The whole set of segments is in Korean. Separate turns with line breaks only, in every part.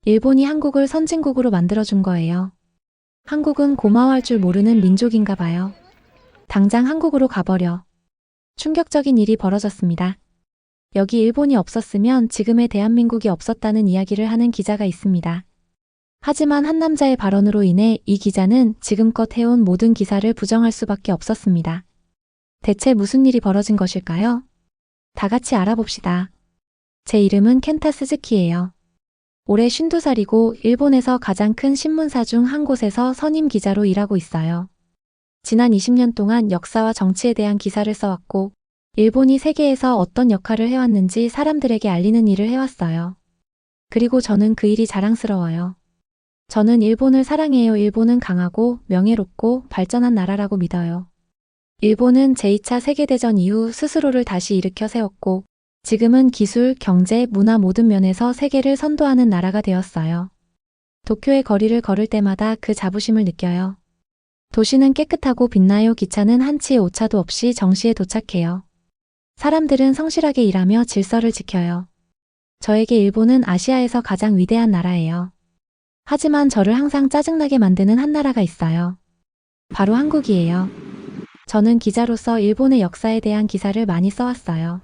일본이 한국을 선진국으로 만들어준 거예요. 한국은 고마워할 줄 모르는 민족인가 봐요. 당장 한국으로 가버려. 충격적인 일이 벌어졌습니다. 여기 일본이 없었으면 지금의 대한민국이 없었다는 이야기를 하는 기자가 있습니다. 하지만 한 남자의 발언으로 인해 이 기자는 지금껏 해온 모든 기사를 부정할 수밖에 없었습니다. 대체 무슨 일이 벌어진 것일까요? 다 같이 알아봅시다. 제 이름은 켄타 스즈키예요. 올해 52살이고 일본에서 가장 큰 신문사 중 한 곳에서 선임 기자로 일하고 있어요. 지난 20년 동안 역사와 정치에 대한 기사를 써왔고 일본이 세계에서 어떤 역할을 해왔는지 사람들에게 알리는 일을 해왔어요. 그리고 저는 그 일이 자랑스러워요. 저는 일본을 사랑해요. 일본은 강하고 명예롭고 발전한 나라라고 믿어요. 일본은 제2차 세계대전 이후 스스로를 다시 일으켜 세웠고 지금은 기술, 경제, 문화 모든 면에서 세계를 선도하는 나라가 되었어요. 도쿄의 거리를 걸을 때마다 그 자부심을 느껴요. 도시는 깨끗하고 빛나요. 기차는 한치의 오차도 없이 정시에 도착해요. 사람들은 성실하게 일하며 질서를 지켜요. 저에게 일본은 아시아에서 가장 위대한 나라예요. 하지만 저를 항상 짜증나게 만드는 한 나라가 있어요. 바로 한국이에요. 저는 기자로서 일본의 역사에 대한 기사를 많이 써왔어요.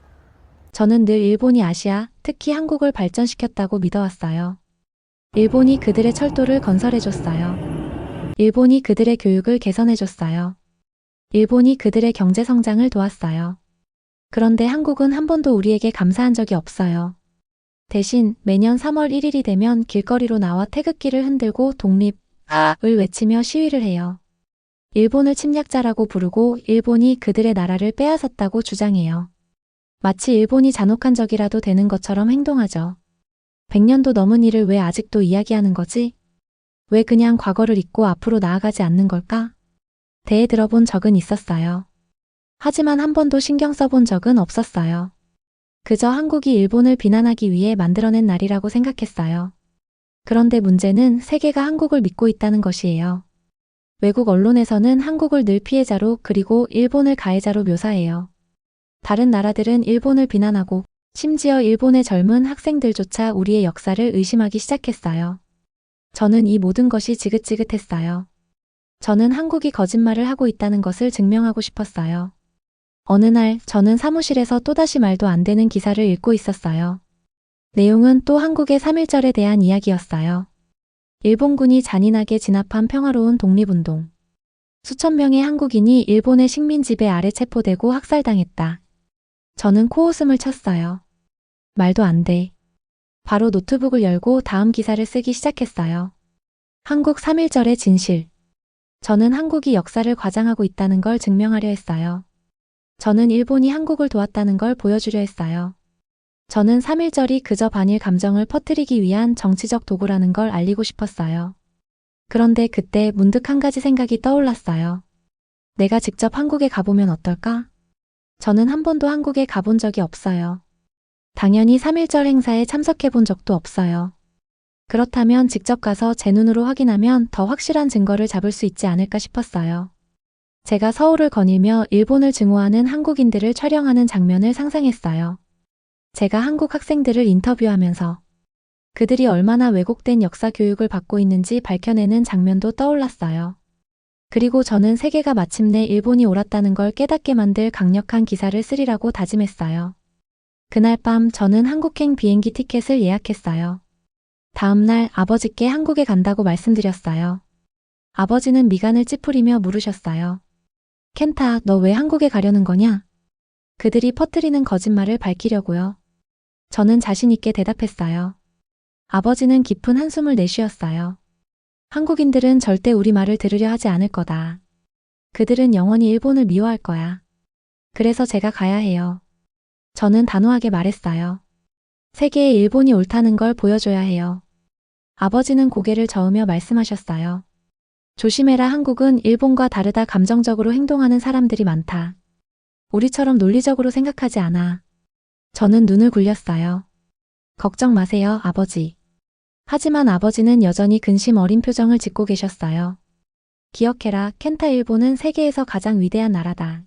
저는 늘 일본이 아시아, 특히 한국을 발전시켰다고 믿어왔어요. 일본이 그들의 철도를 건설해줬어요. 일본이 그들의 교육을 개선해줬어요. 일본이 그들의 경제 성장을 도왔어요. 그런데 한국은 한 번도 우리에게 감사한 적이 없어요. 대신 매년 3월 1일이 되면 길거리로 나와 태극기를 흔들고 독립을 외치며 시위를 해요. 일본을 침략자라고 부르고 일본이 그들의 나라를 빼앗았다고 주장해요. 마치 일본이 잔혹한 적이라도 되는 것처럼 행동하죠. 100년도 넘은 일을 왜 아직도 이야기하는 거지? 왜 그냥 과거를 잊고 앞으로 나아가지 않는 걸까? 대에 들어본 적은 있었어요. 하지만 한 번도 신경 써본 적은 없었어요. 그저 한국이 일본을 비난하기 위해 만들어낸 날이라고 생각했어요. 그런데 문제는 세계가 한국을 믿고 있다는 것이에요. 외국 언론에서는 한국을 늘 피해자로 그리고 일본을 가해자로 묘사해요. 다른 나라들은 일본을 비난하고 심지어 일본의 젊은 학생들조차 우리의 역사를 의심하기 시작했어요. 저는 이 모든 것이 지긋지긋했어요. 저는 한국이 거짓말을 하고 있다는 것을 증명하고 싶었어요. 어느 날 저는 사무실에서 또다시 말도 안 되는 기사를 읽고 있었어요. 내용은 또 한국의 3.1절에 대한 이야기였어요. 일본군이 잔인하게 진압한 평화로운 독립운동. 수천 명의 한국인이 일본의 식민 지배 아래 체포되고 학살당했다. 저는 코웃음을 쳤어요. 말도 안 돼. 바로 노트북을 열고 다음 기사를 쓰기 시작했어요. 한국 3.1절의 진실. 저는 한국이 역사를 과장하고 있다는 걸 증명하려 했어요. 저는 일본이 한국을 도왔다는 걸 보여주려 했어요. 저는 3.1절이 그저 반일 감정을 퍼뜨리기 위한 정치적 도구라는 걸 알리고 싶었어요. 그런데 그때 문득 한 가지 생각이 떠올랐어요. 내가 직접 한국에 가보면 어떨까? 저는 한 번도 한국에 가본 적이 없어요. 당연히 3.1절 행사에 참석해 본 적도 없어요. 그렇다면 직접 가서 제 눈으로 확인하면 더 확실한 증거를 잡을 수 있지 않을까 싶었어요. 제가 서울을 거닐며 일본을 증오하는 한국인들을 촬영하는 장면을 상상했어요. 제가 한국 학생들을 인터뷰하면서 그들이 얼마나 왜곡된 역사 교육을 받고 있는지 밝혀내는 장면도 떠올랐어요. 그리고 저는 세계가 마침내 일본이 옳았다는 걸 깨닫게 만들 강력한 기사를 쓰리라고 다짐했어요. 그날 밤 저는 한국행 비행기 티켓을 예약했어요. 다음 날 아버지께 한국에 간다고 말씀드렸어요. 아버지는 미간을 찌푸리며 물으셨어요. 켄타, 너 왜 한국에 가려는 거냐? 그들이 퍼뜨리는 거짓말을 밝히려고요. 저는 자신 있게 대답했어요. 아버지는 깊은 한숨을 내쉬었어요. 한국인들은 절대 우리 말을 들으려 하지 않을 거다. 그들은 영원히 일본을 미워할 거야. 그래서 제가 가야 해요. 저는 단호하게 말했어요. 세계에 일본이 옳다는 걸 보여줘야 해요. 아버지는 고개를 저으며 말씀하셨어요. 조심해라. 한국은 일본과 다르다. 감정적으로 행동하는 사람들이 많다. 우리처럼 논리적으로 생각하지 않아. 저는 눈을 굴렸어요. 걱정 마세요, 아버지. 하지만 아버지는 여전히 근심 어린 표정을 짓고 계셨어요. 기억해라, 켄타. 일본은 세계에서 가장 위대한 나라다.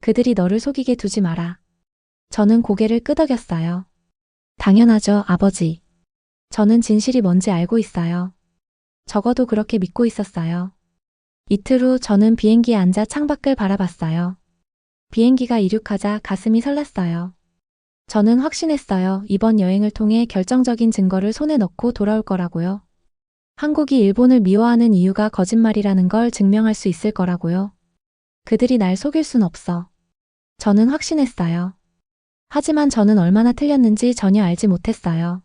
그들이 너를 속이게 두지 마라. 저는 고개를 끄덕였어요. 당연하죠, 아버지. 저는 진실이 뭔지 알고 있어요. 적어도 그렇게 믿고 있었어요. 이틀 후 저는 비행기에 앉아 창밖을 바라봤어요. 비행기가 이륙하자 가슴이 설렜어요. 저는 확신했어요. 이번 여행을 통해 결정적인 증거를 손에 넣고 돌아올 거라고요. 한국이 일본을 미워하는 이유가 거짓말이라는 걸 증명할 수 있을 거라고요. 그들이 날 속일 순 없어. 저는 확신했어요. 하지만 저는 얼마나 틀렸는지 전혀 알지 못했어요.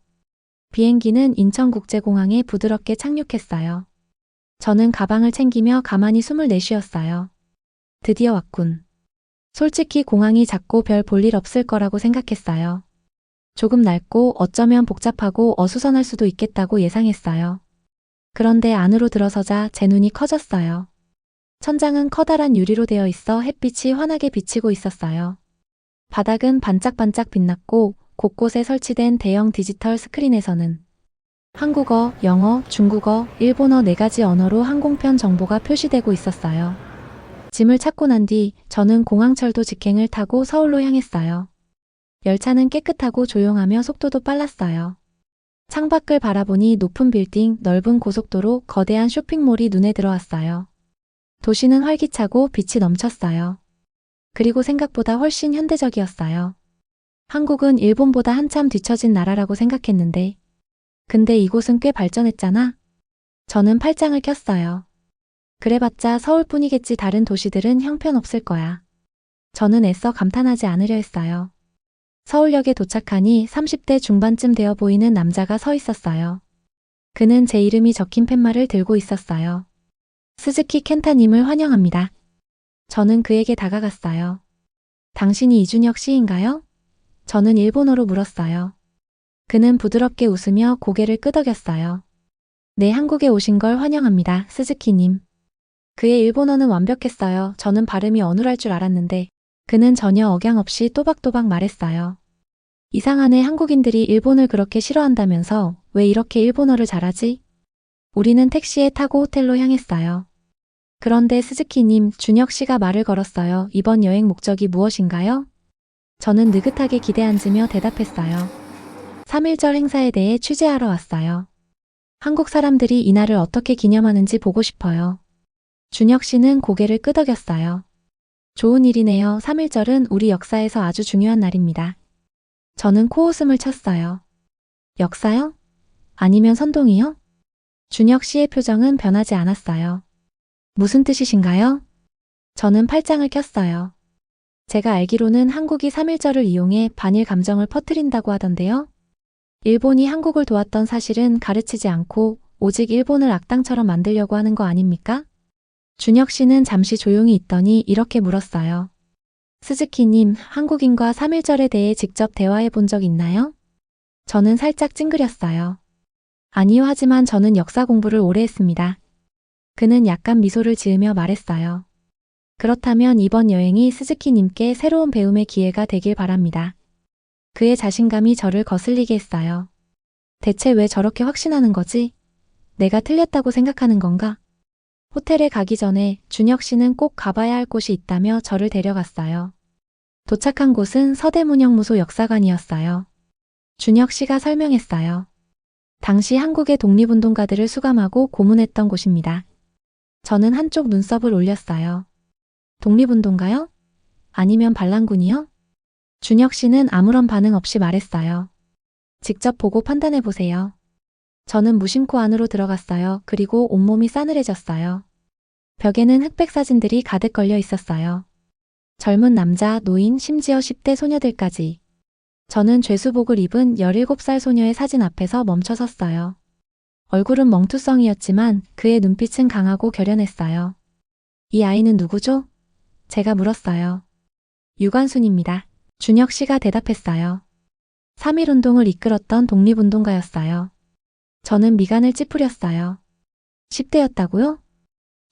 비행기는 인천국제공항에 부드럽게 착륙했어요. 저는 가방을 챙기며 가만히 숨을 내쉬었어요. 드디어 왔군. 솔직히 공항이 작고 별 볼 일 없을 거라고 생각했어요. 조금 낡고 어쩌면 복잡하고 어수선할 수도 있겠다고 예상했어요. 그런데 안으로 들어서자 제 눈이 커졌어요. 천장은 커다란 유리로 되어 있어 햇빛이 환하게 비치고 있었어요. 바닥은 반짝반짝 빛났고 곳곳에 설치된 대형 디지털 스크린에서는 한국어, 영어, 중국어, 일본어 4가지 언어로 항공편 정보가 표시되고 있었어요. 짐을 찾고 난 뒤 저는 공항철도 직행을 타고 서울로 향했어요. 열차는 깨끗하고 조용하며 속도도 빨랐어요. 창밖을 바라보니 높은 빌딩, 넓은 고속도로, 거대한 쇼핑몰이 눈에 들어왔어요. 도시는 활기차고 빛이 넘쳤어요. 그리고 생각보다 훨씬 현대적이었어요. 한국은 일본보다 한참 뒤처진 나라라고 생각했는데, 근데 이곳은 꽤 발전했잖아? 저는 팔짱을 꼈어요. 그래봤자 서울뿐이겠지 다른 도시들은 형편없을 거야. 저는 애써 감탄하지 않으려 했어요. 서울역에 도착하니 30대 중반쯤 되어 보이는 남자가 서 있었어요. 그는 제 이름이 적힌 팻말을 들고 있었어요. 스즈키 켄타님을 환영합니다. 저는 그에게 다가갔어요. 당신이 이준혁 씨인가요? 저는 일본어로 물었어요. 그는 부드럽게 웃으며 고개를 끄덕였어요. 네, 한국에 오신 걸 환영합니다, 스즈키님. 그의 일본어는 완벽했어요. 저는 발음이 어눌할 줄 알았는데 그는 전혀 억양 없이 또박또박 말했어요. 이상하네, 한국인들이 일본을 그렇게 싫어한다면서 왜 이렇게 일본어를 잘하지? 우리는 택시에 타고 호텔로 향했어요. 그런데 스즈키님, 준혁 씨가 말을 걸었어요. 이번 여행 목적이 무엇인가요? 저는 느긋하게 기대앉으며 대답했어요. 3.1절 행사에 대해 취재하러 왔어요. 한국 사람들이 이날을 어떻게 기념하는지 보고 싶어요. 준혁 씨는 고개를 끄덕였어요. 좋은 일이네요. 3.1절은 우리 역사에서 아주 중요한 날입니다. 저는 코웃음을 쳤어요. 역사요? 아니면 선동이요? 준혁 씨의 표정은 변하지 않았어요. 무슨 뜻이신가요? 저는 팔짱을 꼈어요. 제가 알기로는 한국이 3.1절을 이용해 반일 감정을 퍼뜨린다고 하던데요. 일본이 한국을 도왔던 사실은 가르치지 않고 오직 일본을 악당처럼 만들려고 하는 거 아닙니까? 준혁 씨는 잠시 조용히 있더니 이렇게 물었어요. 스즈키님, 한국인과 3.1절에 대해 직접 대화해 본 적 있나요? 저는 살짝 찡그렸어요. 아니요, 하지만 저는 역사 공부를 오래 했습니다. 그는 약간 미소를 지으며 말했어요. 그렇다면 이번 여행이 스즈키님께 새로운 배움의 기회가 되길 바랍니다. 그의 자신감이 저를 거슬리게 했어요. 대체 왜 저렇게 확신하는 거지? 내가 틀렸다고 생각하는 건가? 호텔에 가기 전에 준혁 씨는 꼭 가봐야 할 곳이 있다며 저를 데려갔어요. 도착한 곳은 서대문형무소 역사관이었어요. 준혁 씨가 설명했어요. 당시 한국의 독립운동가들을 수감하고 고문했던 곳입니다. 저는 한쪽 눈썹을 올렸어요. 독립운동가요? 아니면 반란군이요? 준혁 씨는 아무런 반응 없이 말했어요. 직접 보고 판단해 보세요. 저는 무심코 안으로 들어갔어요. 그리고 온몸이 싸늘해졌어요. 벽에는 흑백 사진들이 가득 걸려 있었어요. 젊은 남자, 노인, 심지어 10대 소녀들까지. 저는 죄수복을 입은 17살 소녀의 사진 앞에서 멈춰 섰어요. 얼굴은 멍투성이었지만 그의 눈빛은 강하고 결연했어요. 이 아이는 누구죠? 제가 물었어요. 유관순입니다. 준혁 씨가 대답했어요. 3.1 운동을 이끌었던 독립운동가였어요. 저는 미간을 찌푸렸어요. 10대였다고요?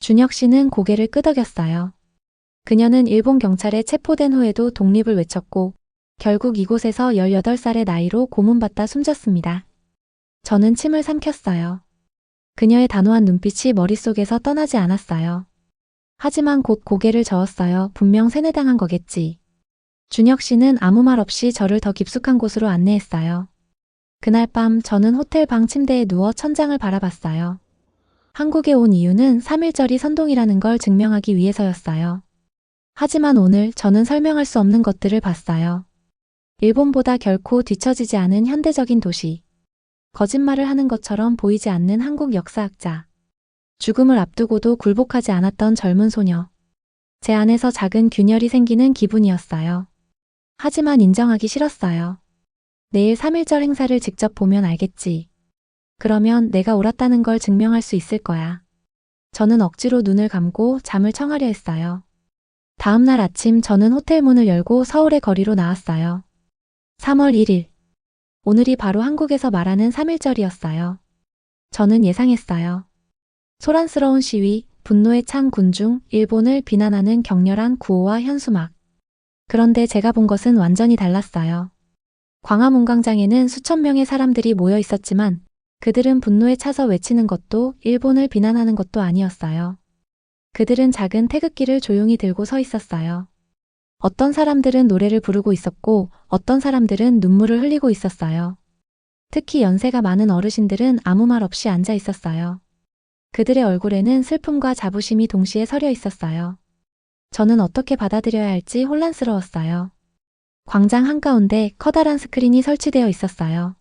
준혁 씨는 고개를 끄덕였어요. 그녀는 일본 경찰에 체포된 후에도 독립을 외쳤고 결국 이곳에서 18살의 나이로 고문받다 숨졌습니다. 저는 침을 삼켰어요. 그녀의 단호한 눈빛이 머릿속에서 떠나지 않았어요. 하지만 곧 고개를 저었어요. 분명 세뇌당한 거겠지. 준혁 씨는 아무 말 없이 저를 더 깊숙한 곳으로 안내했어요. 그날 밤 저는 호텔 방 침대에 누워 천장을 바라봤어요. 한국에 온 이유는 3.1절이 선동이라는 걸 증명하기 위해서였어요. 하지만 오늘 저는 설명할 수 없는 것들을 봤어요. 일본보다 결코 뒤처지지 않은 현대적인 도시. 거짓말을 하는 것처럼 보이지 않는 한국 역사학자. 죽음을 앞두고도 굴복하지 않았던 젊은 소녀. 제 안에서 작은 균열이 생기는 기분이었어요. 하지만 인정하기 싫었어요. 내일 3.1절 행사를 직접 보면 알겠지. 그러면 내가 옳았다는 걸 증명할 수 있을 거야. 저는 억지로 눈을 감고 잠을 청하려 했어요. 다음 날 아침 저는 호텔 문을 열고 서울의 거리로 나왔어요. 3월 1일. 오늘이 바로 한국에서 말하는 3.1절이었어요. 저는 예상했어요. 소란스러운 시위, 분노에 찬 군중, 일본을 비난하는 격렬한 구호와 현수막. 그런데 제가 본 것은 완전히 달랐어요. 광화문광장에는 수천 명의 사람들이 모여 있었지만 그들은 분노에 차서 외치는 것도 일본을 비난하는 것도 아니었어요. 그들은 작은 태극기를 조용히 들고 서 있었어요. 어떤 사람들은 노래를 부르고 있었고 어떤 사람들은 눈물을 흘리고 있었어요. 특히 연세가 많은 어르신들은 아무 말 없이 앉아 있었어요. 그들의 얼굴에는 슬픔과 자부심이 동시에 서려 있었어요. 저는 어떻게 받아들여야 할지 혼란스러웠어요. 광장 한가운데 커다란 스크린이 설치되어 있었어요.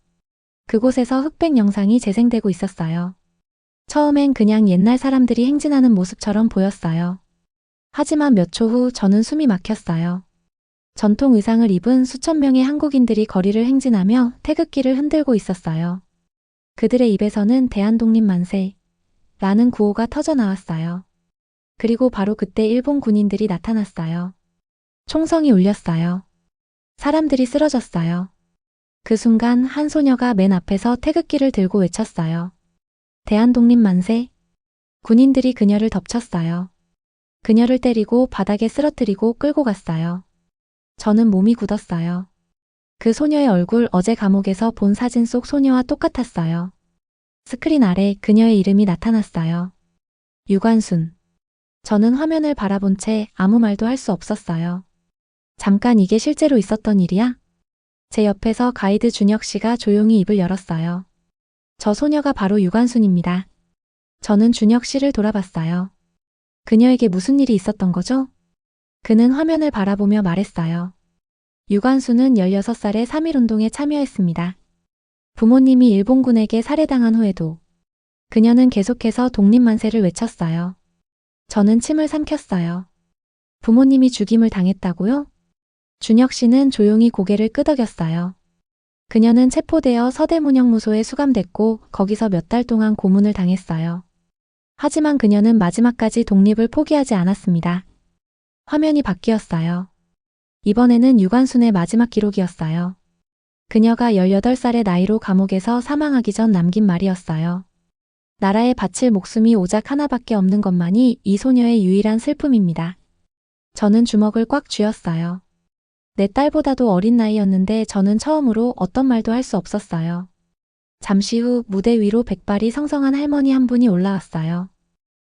그곳에서 흑백 영상이 재생되고 있었어요. 처음엔 그냥 옛날 사람들이 행진하는 모습처럼 보였어요. 하지만 몇 초 후 저는 숨이 막혔어요. 전통 의상을 입은 수천 명의 한국인들이 거리를 행진하며 태극기를 흔들고 있었어요. 그들의 입에서는 대한독립 만세 라는 구호가 터져 나왔어요. 그리고 바로 그때 일본 군인들이 나타났어요. 총성이 울렸어요. 사람들이 쓰러졌어요. 그 순간 한 소녀가 맨 앞에서 태극기를 들고 외쳤어요. 대한독립 만세. 군인들이 그녀를 덮쳤어요. 그녀를 때리고 바닥에 쓰러뜨리고 끌고 갔어요. 저는 몸이 굳었어요. 그 소녀의 얼굴 어제 감옥에서 본 사진 속 소녀와 똑같았어요. 스크린 아래 그녀의 이름이 나타났어요. 유관순. 저는 화면을 바라본 채 아무 말도 할 수 없었어요. 잠깐 이게 실제로 있었던 일이야? 제 옆에서 가이드 준혁 씨가 조용히 입을 열었어요. 저 소녀가 바로 유관순입니다. 저는 준혁 씨를 돌아봤어요. 그녀에게 무슨 일이 있었던 거죠? 그는 화면을 바라보며 말했어요. 유관순은 16살에 3.1운동에 참여했습니다. 부모님이 일본군에게 살해당한 후에도 그녀는 계속해서 독립만세를 외쳤어요. 저는 침을 삼켰어요. 부모님이 죽임을 당했다고요? 준혁 씨는 조용히 고개를 끄덕였어요. 그녀는 체포되어 서대문형무소에 수감됐고 거기서 몇 달 동안 고문을 당했어요. 하지만 그녀는 마지막까지 독립을 포기하지 않았습니다. 화면이 바뀌었어요. 이번에는 유관순의 마지막 기록이었어요. 그녀가 18살의 나이로 감옥에서 사망하기 전 남긴 말이었어요. 나라에 바칠 목숨이 오직 하나밖에 없는 것만이 이 소녀의 유일한 슬픔입니다. 저는 주먹을 꽉 쥐었어요. 내 딸보다도 어린 나이였는데 저는 처음으로 어떤 말도 할 수 없었어요. 잠시 후 무대 위로 백발이 성성한 할머니 한 분이 올라왔어요.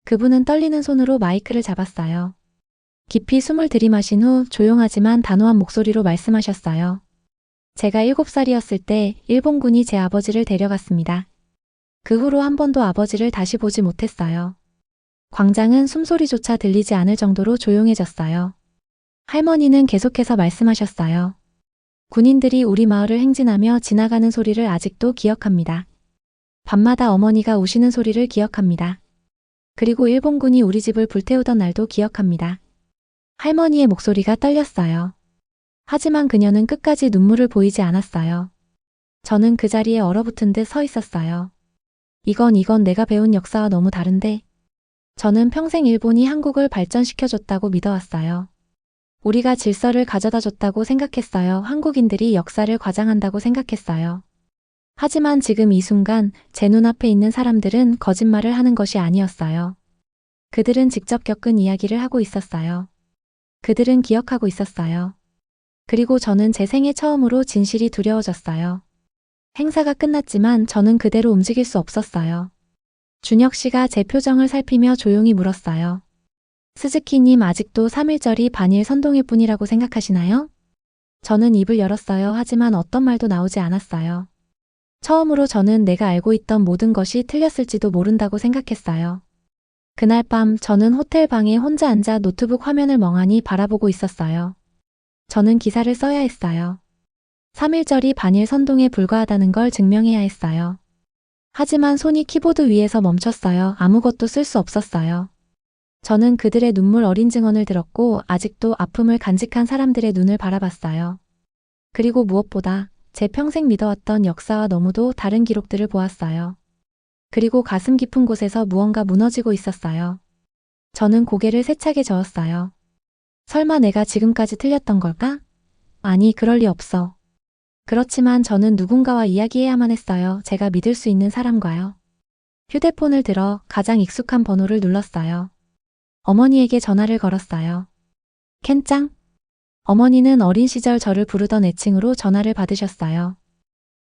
그분은 떨리는 손으로 마이크를 잡았어요. 깊이 숨을 들이마신 후 조용하지만 단호한 목소리로 말씀하셨어요. 제가 7살이었을 때 일본군이 제 아버지를 데려갔습니다. 그 후로 한 번도 아버지를 다시 보지 못했어요. 광장은 숨소리조차 들리지 않을 정도로 조용해졌어요. 할머니는 계속해서 말씀하셨어요. 군인들이 우리 마을을 행진하며 지나가는 소리를 아직도 기억합니다. 밤마다 어머니가 우시는 소리를 기억합니다. 그리고 일본군이 우리 집을 불태우던 날도 기억합니다. 할머니의 목소리가 떨렸어요. 하지만 그녀는 끝까지 눈물을 보이지 않았어요. 저는 그 자리에 얼어붙은 듯 서 있었어요. 이건 내가 배운 역사와 너무 다른데. 저는 평생 일본이 한국을 발전시켜줬다고 믿어왔어요. 우리가 질서를 가져다 줬다고 생각했어요. 한국인들이 역사를 과장한다고 생각했어요. 하지만 지금 이 순간 제 눈앞에 있는 사람들은 거짓말을 하는 것이 아니었어요. 그들은 직접 겪은 이야기를 하고 있었어요. 그들은 기억하고 있었어요. 그리고 저는 제 생애 처음으로 진실이 두려워졌어요. 행사가 끝났지만 저는 그대로 움직일 수 없었어요. 준혁 씨가 제 표정을 살피며 조용히 물었어요. 스즈키님 아직도 3.1절이 반일 선동일 뿐이라고 생각하시나요? 저는 입을 열었어요. 하지만 어떤 말도 나오지 않았어요. 처음으로 저는 내가 알고 있던 모든 것이 틀렸을지도 모른다고 생각했어요. 그날 밤 저는 호텔 방에 혼자 앉아 노트북 화면을 멍하니 바라보고 있었어요. 저는 기사를 써야 했어요. 3.1절이 반일 선동에 불과하다는 걸 증명해야 했어요. 하지만 손이 키보드 위에서 멈췄어요. 아무것도 쓸 수 없었어요. 저는 그들의 눈물 어린 증언을 들었고 아직도 아픔을 간직한 사람들의 눈을 바라봤어요. 그리고 무엇보다 제 평생 믿어왔던 역사와 너무도 다른 기록들을 보았어요. 그리고 가슴 깊은 곳에서 무언가 무너지고 있었어요. 저는 고개를 세차게 저었어요. 설마 내가 지금까지 틀렸던 걸까? 아니, 그럴 리 없어. 그렇지만 저는 누군가와 이야기해야만 했어요. 제가 믿을 수 있는 사람과요. 휴대폰을 들어 가장 익숙한 번호를 눌렀어요. 어머니에게 전화를 걸었어요. 켄짱? 어머니는 어린 시절 저를 부르던 애칭으로 전화를 받으셨어요.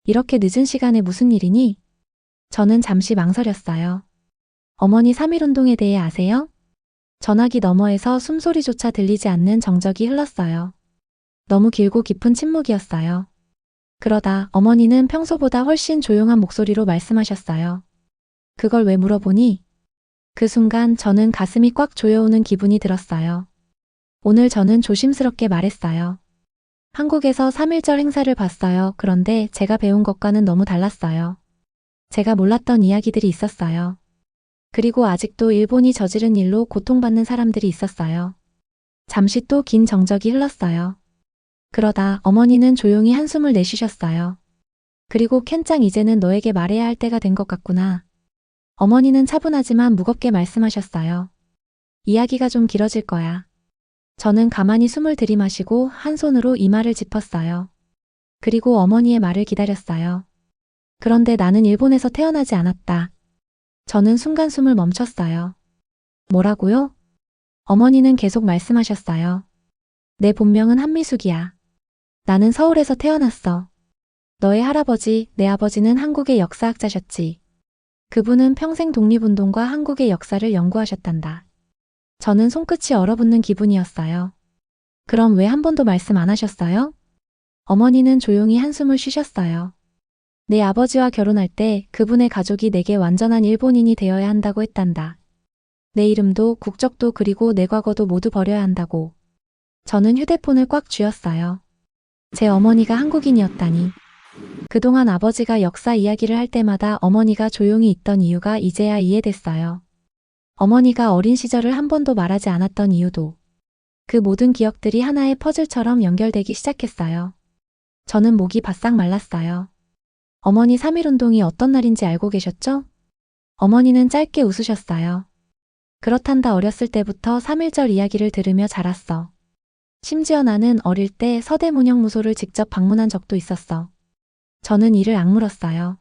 이렇게 늦은 시간에 무슨 일이니? 저는 잠시 망설였어요. 어머니 3.1운동에 대해 아세요? 전화기 너머에서 숨소리조차 들리지 않는 정적이 흘렀어요. 너무 길고 깊은 침묵이었어요. 그러다 어머니는 평소보다 훨씬 조용한 목소리로 말씀하셨어요. 그걸 왜 물어보니? 그 순간 저는 가슴이 꽉 조여오는 기분이 들었어요. 오늘 저는 조심스럽게 말했어요. 한국에서 3.1절 행사를 봤어요. 그런데 제가 배운 것과는 너무 달랐어요. 제가 몰랐던 이야기들이 있었어요. 그리고 아직도 일본이 저지른 일로 고통받는 사람들이 있었어요. 잠시 또 긴 정적이 흘렀어요. 그러다 어머니는 조용히 한숨을 내쉬셨어요. 그리고 켄짱, 이제는 너에게 말해야 할 때가 된 것 같구나. 어머니는 차분하지만 무겁게 말씀하셨어요. 이야기가 좀 길어질 거야. 저는 가만히 숨을 들이마시고 한 손으로 이마를 짚었어요. 그리고 어머니의 말을 기다렸어요. 그런데 나는 일본에서 태어나지 않았다. 저는 순간 숨을 멈췄어요. 뭐라고요? 어머니는 계속 말씀하셨어요. 내 본명은 한미숙이야. 나는 서울에서 태어났어. 너의 할아버지, 내 아버지는 한국의 역사학자셨지. 그분은 평생 독립운동과 한국의 역사를 연구하셨단다. 저는 손끝이 얼어붙는 기분이었어요. 그럼 왜 한 번도 말씀 안 하셨어요? 어머니는 조용히 한숨을 쉬셨어요. 내 아버지와 결혼할 때 그분의 가족이 내게 완전한 일본인이 되어야 한다고 했단다. 내 이름도 국적도 그리고 내 과거도 모두 버려야 한다고. 저는 휴대폰을 꽉 쥐었어요. 제 어머니가 한국인이었다니. 그동안 아버지가 역사 이야기를 할 때마다 어머니가 조용히 있던 이유가 이제야 이해됐어요. 어머니가 어린 시절을 한 번도 말하지 않았던 이유도. 그 모든 기억들이 하나의 퍼즐처럼 연결되기 시작했어요. 저는 목이 바싹 말랐어요. 어머니 3.1운동이 어떤 날인지 알고 계셨죠? 어머니는 짧게 웃으셨어요. 그렇단다. 어렸을 때부터 3.1절 이야기를 들으며 자랐어. 심지어 나는 어릴 때 서대문형무소를 직접 방문한 적도 있었어. 저는 이를 악물었어요.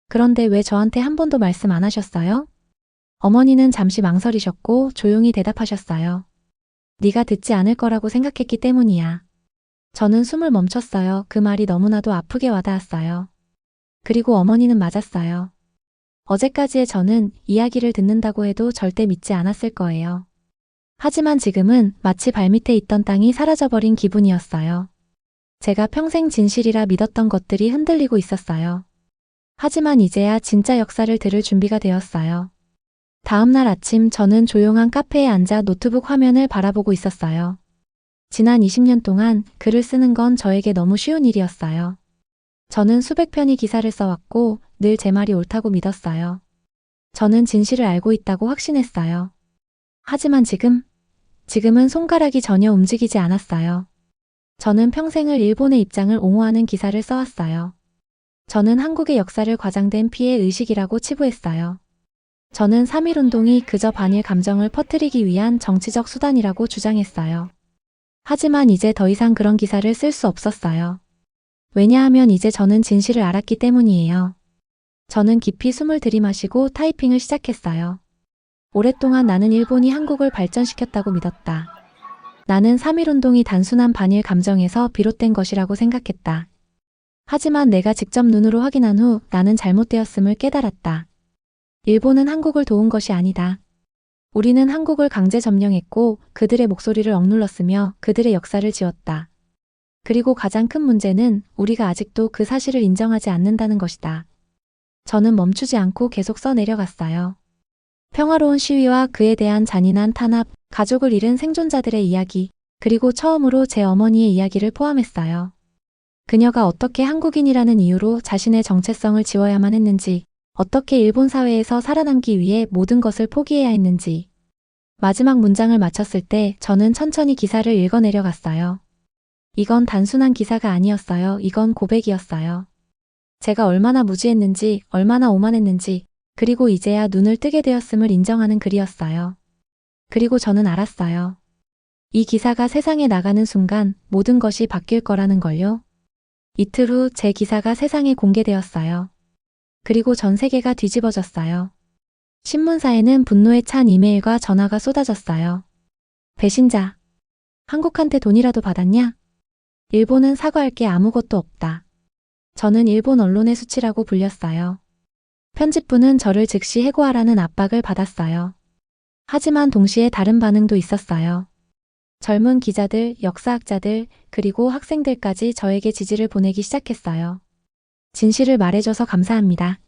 그런데 왜 저한테 한 번도 말씀 안 하셨어요? 어머니는 잠시 망설이셨고 조용히 대답하셨어요. 네가 듣지 않을 거라고 생각했기 때문이야. 저는 숨을 멈췄어요. 그 말이 너무나도 아프게 와닿았어요. 그리고 어머니는 맞았어요. 어제까지의 저는 이야기를 듣는다고 해도 절대 믿지 않았을 거예요. 하지만 지금은 마치 발밑에 있던 땅이 사라져버린 기분이었어요. 제가 평생 진실이라 믿었던 것들이 흔들리고 있었어요. 하지만 이제야 진짜 역사를 들을 준비가 되었어요. 다음 날 아침 저는 조용한 카페에 앉아 노트북 화면을 바라보고 있었어요. 지난 20년 동안 글을 쓰는 건 저에게 너무 쉬운 일이었어요. 저는 수백 편의 기사를 써왔고 늘 제 말이 옳다고 믿었어요. 저는 진실을 알고 있다고 확신했어요. 하지만 지금은 손가락이 전혀 움직이지 않았어요. 저는 평생을 일본의 입장을 옹호하는 기사를 써왔어요. 저는 한국의 역사를 과장된 피해 의식이라고 치부했어요. 저는 3.1운동이 그저 반일 감정을 퍼뜨리기 위한 정치적 수단이라고 주장했어요. 하지만 이제 더 이상 그런 기사를 쓸 수 없었어요. 왜냐하면 이제 저는 진실을 알았기 때문이에요. 저는 깊이 숨을 들이마시고 타이핑을 시작했어요. 오랫동안 나는 일본이 한국을 발전시켰다고 믿었다. 나는 3.1운동이 단순한 반일 감정에서 비롯된 것이라고 생각했다. 하지만 내가 직접 눈으로 확인한 후 나는 잘못되었음을 깨달았다. 일본은 한국을 도운 것이 아니다. 우리는 한국을 강제 점령했고 그들의 목소리를 억눌렀으며 그들의 역사를 지웠다. 그리고 가장 큰 문제는 우리가 아직도 그 사실을 인정하지 않는다는 것이다. 저는 멈추지 않고 계속 써내려갔어요. 평화로운 시위와 그에 대한 잔인한 탄압, 가족을 잃은 생존자들의 이야기, 그리고 처음으로 제 어머니의 이야기를 포함했어요. 그녀가 어떻게 한국인이라는 이유로 자신의 정체성을 지워야만 했는지, 어떻게 일본 사회에서 살아남기 위해 모든 것을 포기해야 했는지. 마지막 문장을 마쳤을 때 저는 천천히 기사를 읽어내려갔어요. 이건 단순한 기사가 아니었어요. 이건 고백이었어요. 제가 얼마나 무지했는지, 얼마나 오만했는지, 그리고 이제야 눈을 뜨게 되었음을 인정하는 글이었어요. 그리고 저는 알았어요. 이 기사가 세상에 나가는 순간 모든 것이 바뀔 거라는 걸요. 이틀 후 제 기사가 세상에 공개되었어요. 그리고 전 세계가 뒤집어졌어요. 신문사에는 분노에 찬 이메일과 전화가 쏟아졌어요. 배신자. 한국한테 돈이라도 받았냐? 일본은 사과할 게 아무것도 없다. 저는 일본 언론의 수치라고 불렸어요. 편집부는 저를 즉시 해고하라는 압박을 받았어요. 하지만 동시에 다른 반응도 있었어요. 젊은 기자들, 역사학자들, 그리고 학생들까지 저에게 지지를 보내기 시작했어요. 진실을 말해줘서 감사합니다.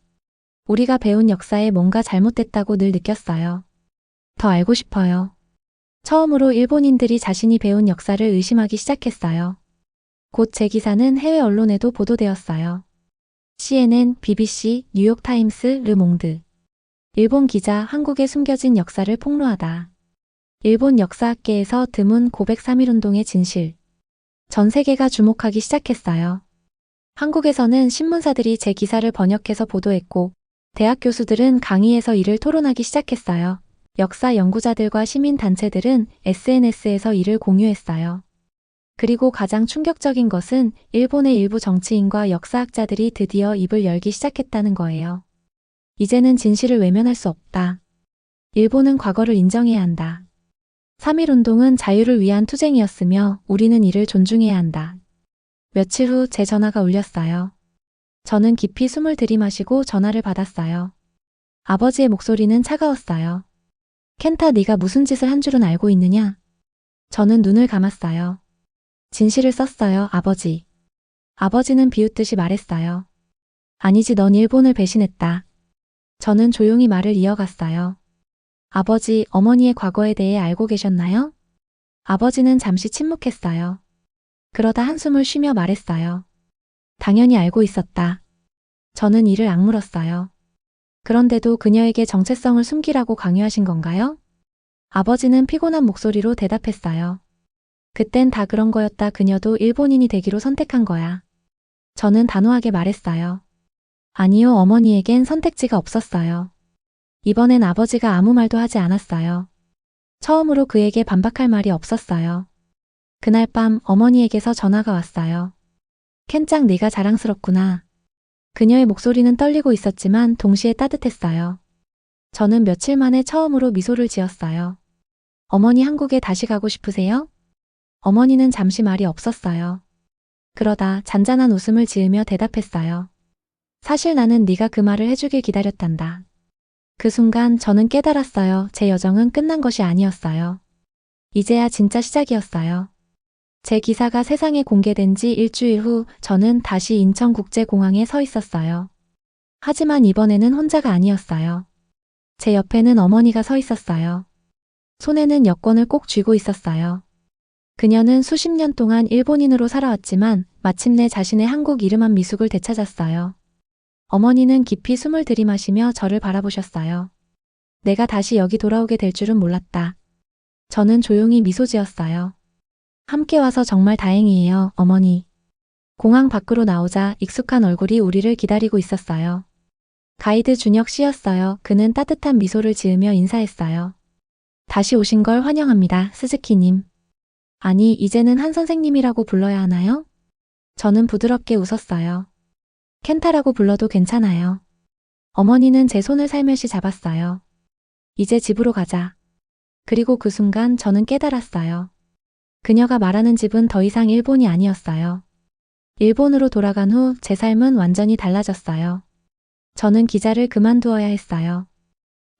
우리가 배운 역사에 뭔가 잘못됐다고 늘 느꼈어요. 더 알고 싶어요. 처음으로 일본인들이 자신이 배운 역사를 의심하기 시작했어요. 곧 제 기사는 해외 언론에도 보도되었어요. CNN, BBC, 뉴욕타임스, 르몽드. 일본 기자 한국의 숨겨진 역사를 폭로하다. 일본 역사학계에서 드문 고백 3.1운동의 진실. 전 세계가 주목하기 시작했어요. 한국에서는 신문사들이 제 기사를 번역해서 보도했고, 대학 교수들은 강의에서 이를 토론하기 시작했어요. 역사 연구자들과 시민단체들은 SNS에서 이를 공유했어요. 그리고 가장 충격적인 것은 일본의 일부 정치인과 역사학자들이 드디어 입을 열기 시작했다는 거예요. 이제는 진실을 외면할 수 없다. 일본은 과거를 인정해야 한다. 3.1운동은 자유를 위한 투쟁이었으며 우리는 이를 존중해야 한다. 며칠 후 제 전화가 울렸어요. 저는 깊이 숨을 들이마시고 전화를 받았어요. 아버지의 목소리는 차가웠어요. 켄타, 네가 무슨 짓을 한 줄은 알고 있느냐? 저는 눈을 감았어요. 진실을 썼어요, 아버지. 아버지는 비웃듯이 말했어요. 아니지, 넌 일본을 배신했다. 저는 조용히 말을 이어갔어요. 아버지, 어머니의 과거에 대해 알고 계셨나요? 아버지는 잠시 침묵했어요. 그러다 한숨을 쉬며 말했어요. 당연히 알고 있었다. 저는 이를 악물었어요. 그런데도 그녀에게 정체성을 숨기라고 강요하신 건가요? 아버지는 피곤한 목소리로 대답했어요. 그땐 다 그런 거였다. 그녀도 일본인이 되기로 선택한 거야. 저는 단호하게 말했어요. 아니요, 어머니에겐 선택지가 없었어요. 이번엔 아버지가 아무 말도 하지 않았어요. 처음으로 그에게 반박할 말이 없었어요. 그날 밤 어머니에게서 전화가 왔어요. 켄짱, 네가 자랑스럽구나. 그녀의 목소리는 떨리고 있었지만 동시에 따뜻했어요. 저는 며칠 만에 처음으로 미소를 지었어요. 어머니, 한국에 다시 가고 싶으세요? 어머니는 잠시 말이 없었어요. 그러다 잔잔한 웃음을 지으며 대답했어요. 사실 나는 네가 그 말을 해주길 기다렸단다. 그 순간 저는 깨달았어요. 제 여정은 끝난 것이 아니었어요. 이제야 진짜 시작이었어요. 제 기사가 세상에 공개된 지 일주일 후 저는 다시 인천국제공항에 서 있었어요. 하지만 이번에는 혼자가 아니었어요. 제 옆에는 어머니가 서 있었어요. 손에는 여권을 꼭 쥐고 있었어요. 그녀는 수십 년 동안 일본인으로 살아왔지만 마침내 자신의 한국 이름한 미숙을 되찾았어요. 어머니는 깊이 숨을 들이마시며 저를 바라보셨어요. 내가 다시 여기 돌아오게 될 줄은 몰랐다. 저는 조용히 미소 지었어요. 함께 와서 정말 다행이에요, 어머니. 공항 밖으로 나오자 익숙한 얼굴이 우리를 기다리고 있었어요. 가이드 준혁 씨였어요. 그는 따뜻한 미소를 지으며 인사했어요. 다시 오신 걸 환영합니다, 스즈키님. 아니, 이제는 한 선생님이라고 불러야 하나요? 저는 부드럽게 웃었어요. 켄타라고 불러도 괜찮아요. 어머니는 제 손을 살며시 잡았어요. 이제 집으로 가자. 그리고 그 순간 저는 깨달았어요. 그녀가 말하는 집은 더 이상 일본이 아니었어요. 일본으로 돌아간 후 제 삶은 완전히 달라졌어요. 저는 기자를 그만두어야 했어요.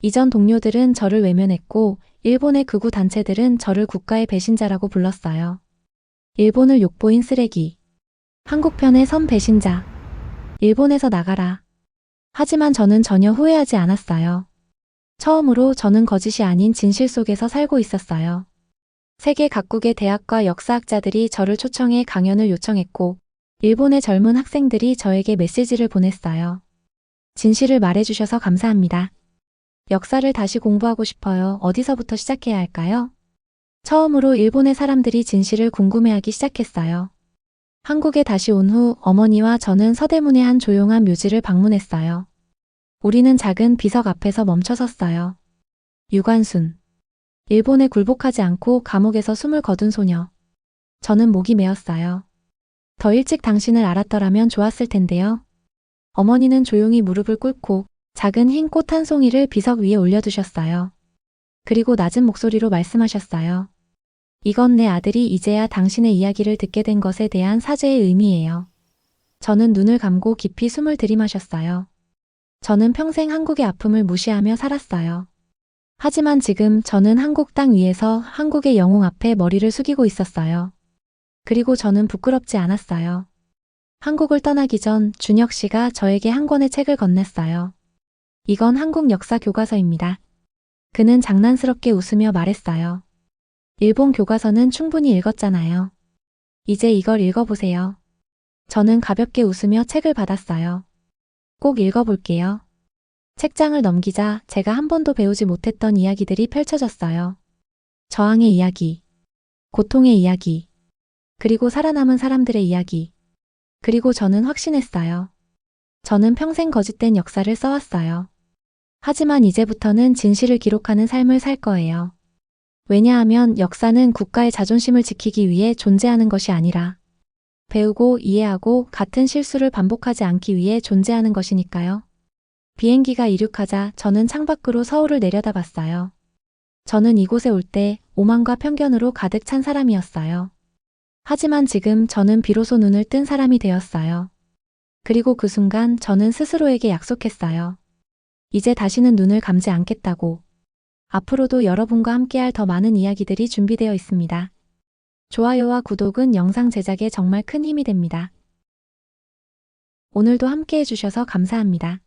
이전 동료들은 저를 외면했고 일본의 극우 단체들은 저를 국가의 배신자라고 불렀어요. 일본을 욕보인 쓰레기. 한국편의 선 배신자. 일본에서 나가라. 하지만 저는 전혀 후회하지 않았어요. 처음으로 저는 거짓이 아닌 진실 속에서 살고 있었어요. 세계 각국의 대학과 역사학자들이 저를 초청해 강연을 요청했고, 일본의 젊은 학생들이 저에게 메시지를 보냈어요. 진실을 말해주셔서 감사합니다. 역사를 다시 공부하고 싶어요. 어디서부터 시작해야 할까요? 처음으로 일본의 사람들이 진실을 궁금해하기 시작했어요. 한국에 다시 온 후 어머니와 저는 서대문의 한 조용한 묘지를 방문했어요. 우리는 작은 비석 앞에서 멈춰섰어요. 유관순. 일본에 굴복하지 않고 감옥에서 숨을 거둔 소녀. 저는 목이 메었어요. 더 일찍 당신을 알았더라면 좋았을 텐데요. 어머니는 조용히 무릎을 꿇고 작은 흰 꽃 한 송이를 비석 위에 올려두셨어요. 그리고 낮은 목소리로 말씀하셨어요. 이건 내 아들이 이제야 당신의 이야기를 듣게 된 것에 대한 사죄의 의미예요. 저는 눈을 감고 깊이 숨을 들이마셨어요. 저는 평생 한국의 아픔을 무시하며 살았어요. 하지만 지금 저는 한국 땅 위에서 한국의 영웅 앞에 머리를 숙이고 있었어요. 그리고 저는 부끄럽지 않았어요. 한국을 떠나기 전 준혁 씨가 저에게 한 권의 책을 건넸어요. 이건 한국 역사 교과서입니다. 그는 장난스럽게 웃으며 말했어요. 일본 교과서는 충분히 읽었잖아요. 이제 이걸 읽어보세요. 저는 가볍게 웃으며 책을 받았어요. 꼭 읽어볼게요. 책장을 넘기자 제가 한 번도 배우지 못했던 이야기들이 펼쳐졌어요. 저항의 이야기, 고통의 이야기, 그리고 살아남은 사람들의 이야기. 그리고 저는 확신했어요. 저는 평생 거짓된 역사를 써왔어요. 하지만 이제부터는 진실을 기록하는 삶을 살 거예요. 왜냐하면 역사는 국가의 자존심을 지키기 위해 존재하는 것이 아니라 배우고 이해하고 같은 실수를 반복하지 않기 위해 존재하는 것이니까요. 비행기가 이륙하자 저는 창밖으로 서울을 내려다봤어요. 저는 이곳에 올 때 오만과 편견으로 가득 찬 사람이었어요. 하지만 지금 저는 비로소 눈을 뜬 사람이 되었어요. 그리고 그 순간 저는 스스로에게 약속했어요. 이제 다시는 눈을 감지 않겠다고. 앞으로도 여러분과 함께할 더 많은 이야기들이 준비되어 있습니다. 좋아요와 구독은 영상 제작에 정말 큰 힘이 됩니다. 오늘도 함께해 주셔서 감사합니다.